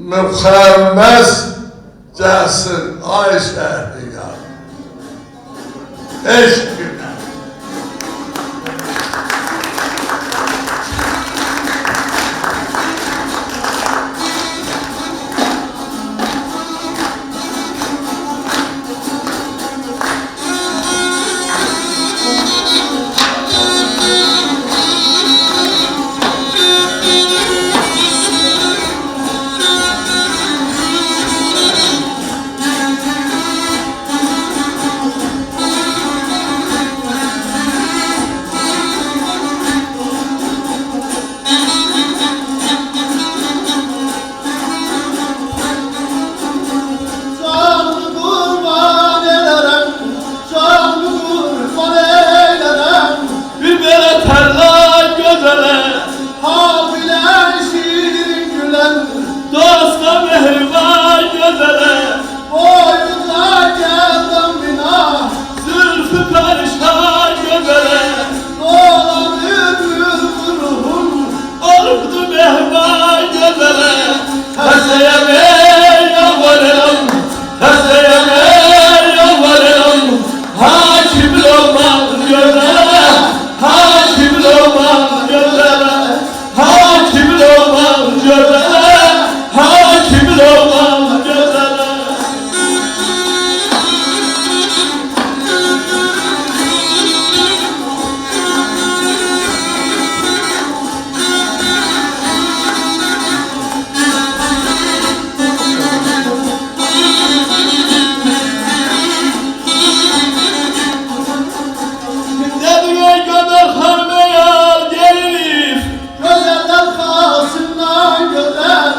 mükemmel gelsin ay Şehriyar. Teşekkürler. Dosta mehriban gözele, boyuna geldim bina, zülfü perişan gözele, dolanır ruhum, olurdu mehriban gözele, haseyeme yalvarırım, haseyeme yalvarırım, hakim olmaz gözele, hakim olmaz gözele, hakim olmaz gözele. Hakim olmaz gözele. Dediğe kadar harmeyal gelir, gözeller kalsınlar gözel.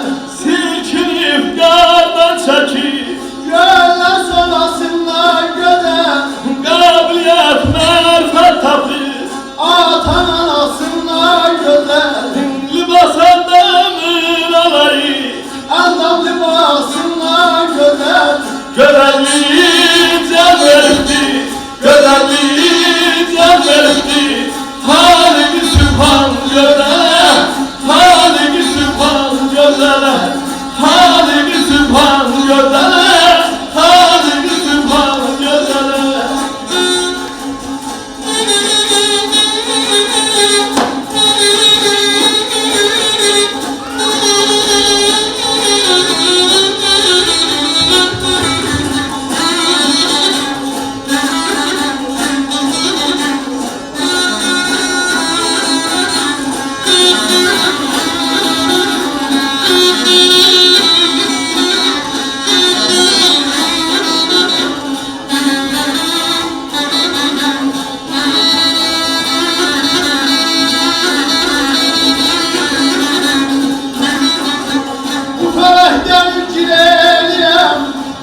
Yardan çekip göller solasınlar gözel. Kabiliyet merfet tapır atan alasınlar gözel. Libas endamın alayı endam libasınlar gözel. Gözelliği can verdi, gözelliği can verdi. Halik-i Sübhan gözel, Halik-i Sübhan gözel. Halik-i Sübhan gözele, Halik-i Sübhan gözele.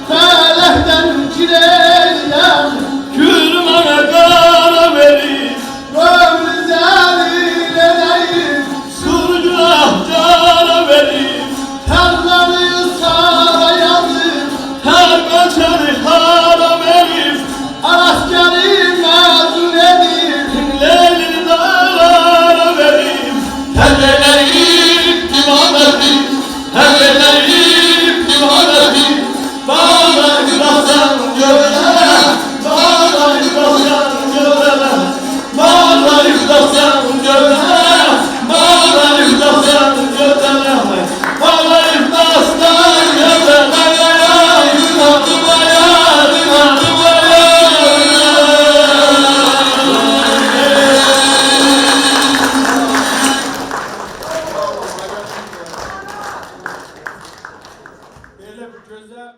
Felehten kireliyem, kürmana kara verip, ömrü zelil edeyim, surcuna cara verip, terleri sara yazıp, ter kaçarı hara verip, araskeri mezun edip, leylini dağlara verip, terleyip divan edip, terleyip divan edip, bağla iflasan gözele, bağla iflasan gözele, bağla iflasan gözele, bağla iflasan gözele, bağla iflastan gözele, Böyle bir güzel